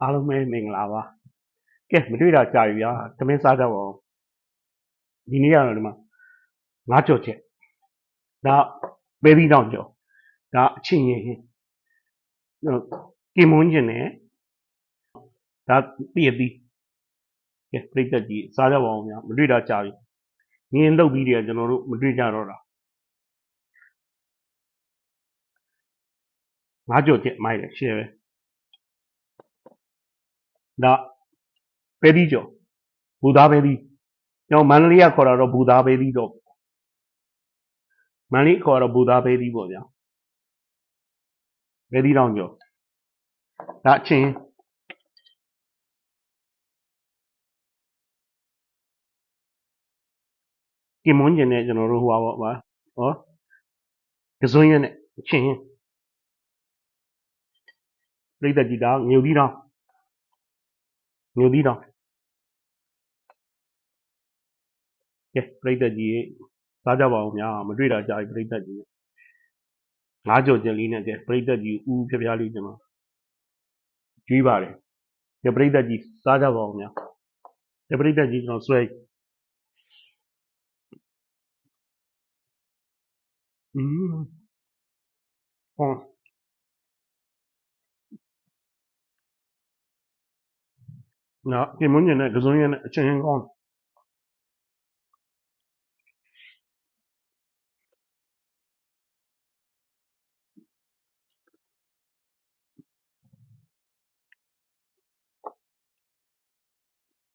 အားလုံးပဲမင်္ဂလာပါကဲမတွေ့တာကြာပြီဗျာသမင်းစားကြပါဦးဒီနေ့ကတော့ဒီမှာငါးကြော်ချက်ဒါပဲပြီးတောင်ကြော်ဒါအချင်းရင်ကင်မွန်းကျင်နဲ့ဒါတည့်ရသည်ကဲပြိတ္တကြီးစားကြပါဦးဗျာမတွေ့တာကြာပြီငင်းလုပ်ပြီးတယ်ကျွန်တော်တို့မတွေ့ကြတော့တာငါးကြော်ချက်မိုက်တယ်ရှယ်ပဲဒါပဲပြီးကြော်ဘူသားပဲပြီးကျွန်တော်မန္တလေးကခေါ်တာတော့ဘူသားပဲပြီးတော့မန္တလေးခေါ်တော့ဘူသားပဲပြီးပေါ့ဗျာပဲပြီးတောင်ကြော်ဒါအချင်းကင်မွန်းကျင်နဲ့ကျွန်တော်တို့ဟိုပါပေါ့ဗျာဟောကစွန်းရက်နဲ့အချင်းပြိတ္တကြီးဒါငြုပ်သီးတောင်ကဲပြိတ္တကြီးစားကြပါဦးများမတွေ့တာကြာပြီပြိတ္တကြီးငါးကြော်ချက်လေးနဲ့ကဲပြိတ္တကြီးဦးဖျားဖျားလေးကျွန်တော်ကျွေးပါတယ်ကဲပြိတ္တကြီးစားကြပါဦးများကဲပြိတ္တကြီးကျွန်တော်ဆွဲဟောနော်ကင်မွန်းကျင်နဲ့ကစွန်းရက်နဲ့အချင်းကောင်း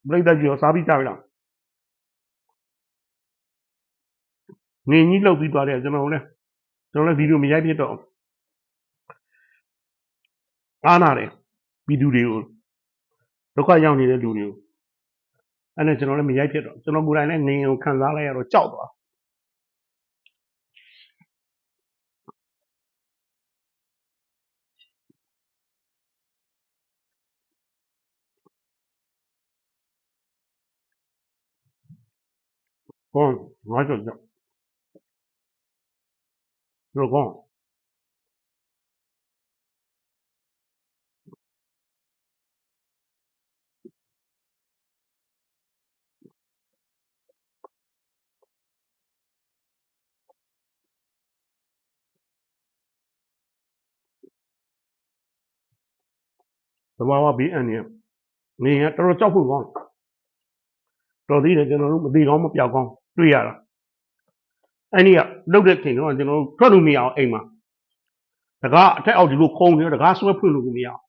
ပြိတ္တကြီးရောစားပြီးကြပြီလားငင်းကြီးလှုပ်ပြီးသွားတယ်ကျွန်တော်လည်းဗီဒီယိုမရိုက်ဖြစ်တော့အားနာတယ်ပြည်သူတွေကိုဒုက္ခရောက်နေတဲ့လူတွေကိုအဲ့နဲ့ကျွန်တော်လည်းမရိုက်ဖြစ်တော့ကျွန်တော်ကိုယ်တိုင်လည်းနေကိုခံစားလိုက်ရတော့ကြောက်သွားဟောငါကြောက်တော့ကောင်းသဘာဝဘေးအန္တရာယ်နေရတော်တော်ကြောက်ဖို့ကောင်းတော်သေးတယ်ကျွန်တော်တို့မသေးကောင်းမပြောက်ကောင်းတွေ့ရတာအဲ့ဒီကလှုပ်တဲ့ချိန်တော့ကျွန်တော်တို့ထွက်လို့မရအောင်အိမ်မှာတကားအထက်အောက်ဒီလိုခုံနေတော့တကားဆွဲဖွင့်လို့မရအောင်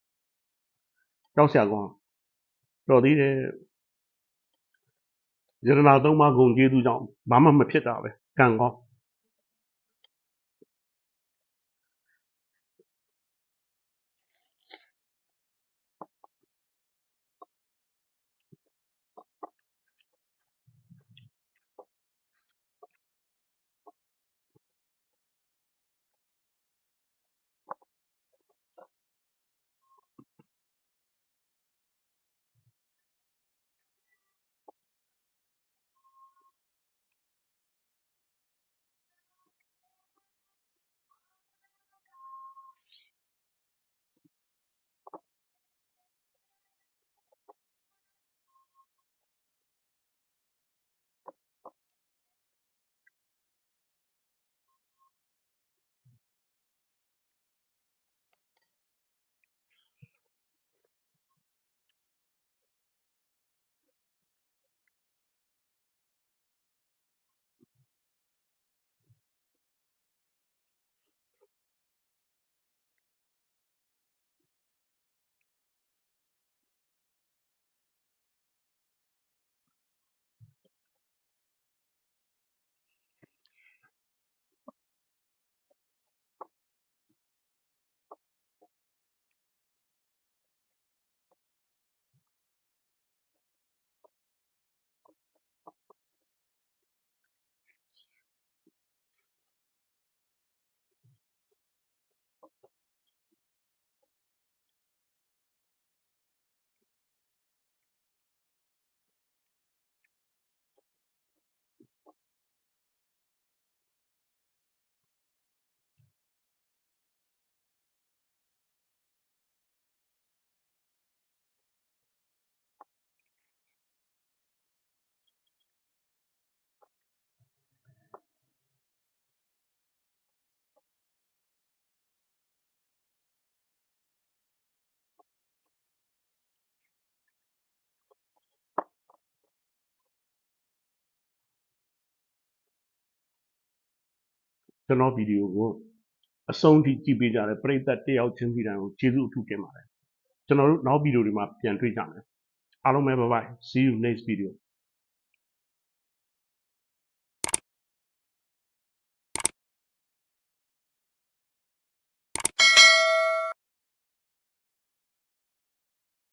ကြောက်စရာကောင်းတော်သေးတယ်ရတနာသုံးပါးဂုံကျေးဇူးကြောင့်ဘာမှမဖြစ်တာပဲကံကောင်း ကျွန်တော်ဗီဒီယိုကိုအဆုံးထိကြည့်ပေးကြတယ်ပရိသတ်တယောက်ချင်းစီတိုင်းကိုကျေးဇူးအထူးတင်ပါတယ်ကျွန်တော်တို့နောက်ဗီဒီယိုတွေမှာပြန်တွေ့ကြမယ်အားလုံးပဲ bye bye see you next video